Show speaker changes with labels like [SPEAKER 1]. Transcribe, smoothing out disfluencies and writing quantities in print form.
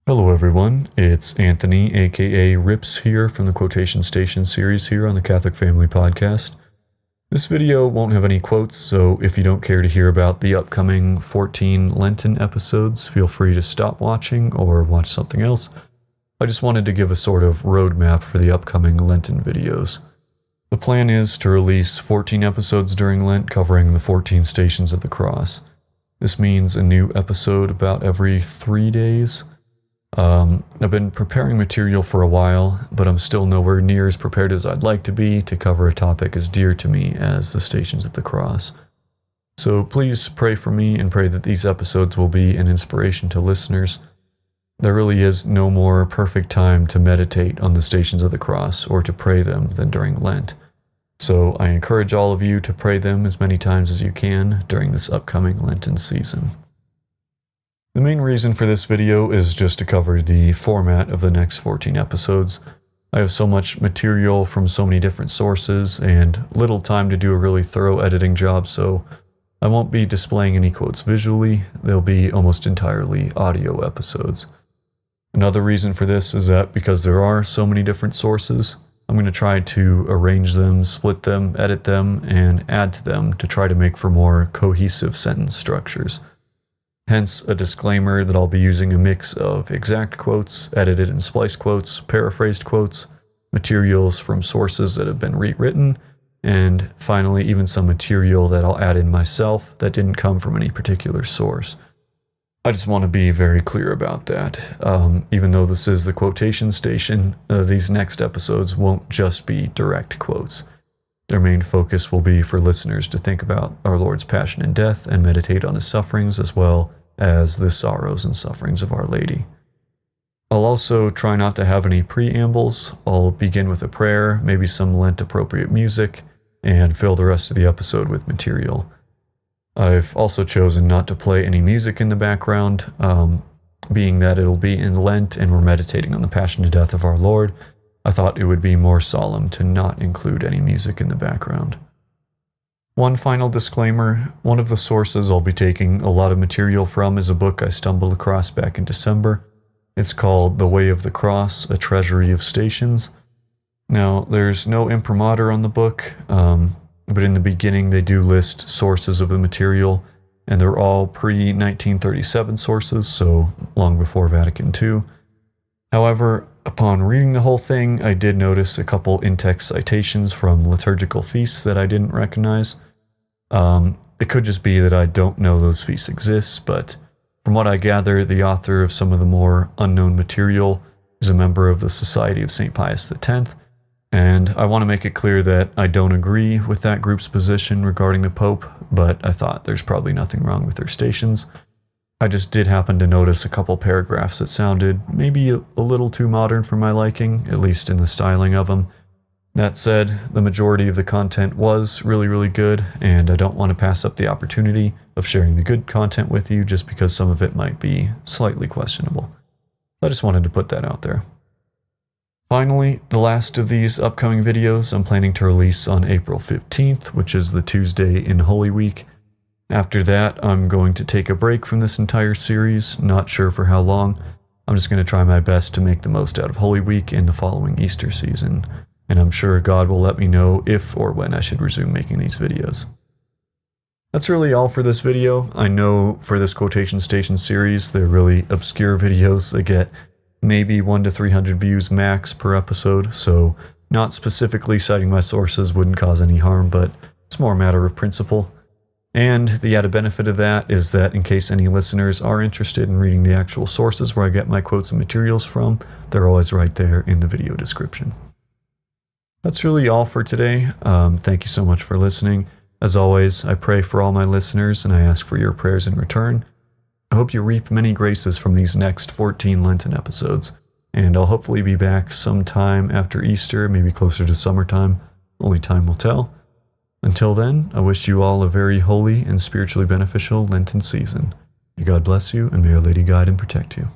[SPEAKER 1] Hello everyone, it's Anthony, aka Rips here from the Quotation Station series here on the Catholic Family Podcast. This video won't have any quotes, so if you don't care to hear about the upcoming 14 Lenten episodes, feel free to stop watching or watch something else. I just wanted to give a sort of roadmap for the upcoming Lenten videos. The plan is to release 14 episodes during Lent covering the 14 Stations of the Cross. This means a new episode about every 3 days. I've been preparing material for a while, but I'm still nowhere near as prepared as I'd like to be to cover a topic as dear to me as the Stations of the Cross. So please pray for me and pray that these episodes will be an inspiration to listeners. There really is no more perfect time to meditate on the Stations of the Cross or to pray them than during Lent. So I encourage all of you to pray them as many times as you can during this upcoming Lenten season. The main reason for this video is just to cover the format of the next 14 episodes. I have so much material from so many different sources and little time to do a really thorough editing job, so I won't be displaying any quotes visually. They'll be almost entirely audio episodes. Another reason for this is that because there are so many different sources, I'm going to try to arrange them, split them, edit them, and add to them to try to make for more cohesive sentence structures. Hence a disclaimer that I'll be using a mix of exact quotes, edited and spliced quotes, paraphrased quotes, materials from sources that have been rewritten, and finally even some material that I'll add in myself that didn't come from any particular source. I just want to be very clear about that. Even though this is the quotation station, these next episodes won't just be direct quotes. Their main focus will be for listeners to think about our Lord's passion and death and meditate on his sufferings as well as the sorrows and sufferings of Our Lady. I'll also try not to have any preambles. I'll begin with a prayer, maybe some Lent-appropriate music, and fill the rest of the episode with material. I've also chosen not to play any music in the background, being that it'll be in Lent and we're meditating on the passion and death of our Lord. I thought it would be more solemn to not include any music in the background. One final disclaimer, one of the sources I'll be taking a lot of material from is a book I stumbled across back in December. It's called The Way of the Cross, A Treasury of Stations. Now, there's no imprimatur on the book, but in the beginning they do list sources of the material, and they're all pre-1937 sources, so long before Vatican II. However, upon reading the whole thing, I did notice a couple in-text citations from liturgical feasts that I didn't recognize. It could just be that I don't know those feasts exist, but from what I gather, the author of some of the more unknown material is a member of the Society of St. Pius X, and I want to make it clear that I don't agree with that group's position regarding the Pope, but I thought there's probably nothing wrong with their stations. I just did happen to notice a couple paragraphs that sounded maybe a little too modern for my liking, at least in the styling of them. That said, the majority of the content was really good, and I don't want to pass up the opportunity of sharing the good content with you just because some of it might be slightly questionable. I just wanted to put that out there. Finally, the last of these upcoming videos I'm planning to release on April 15th, which is the Tuesday in Holy Week. After that, I'm going to take a break from this entire series, not sure for how long. I'm just going to try my best to make the most out of Holy Week and the following Easter season, and I'm sure God will let me know if or when I should resume making these videos. That's really all for this video. I know for this Quotation Station series, they're really obscure videos that get maybe 100 to 300 views max per episode, so not specifically citing my sources wouldn't cause any harm, but it's more a matter of principle. And the added benefit of that is that in case any listeners are interested in reading the actual sources where I get my quotes and materials from, they're always right there in the video description. That's really all for today. Thank you so much for listening. As always, I pray for all my listeners and I ask for your prayers in return. I hope you reap many graces from these next 14 Lenten episodes, and I'll hopefully be back sometime after Easter, maybe closer to summertime. Only time will tell. Until then, I wish you all a very holy and spiritually beneficial Lenten season. May God bless you, and may Our Lady guide and protect you.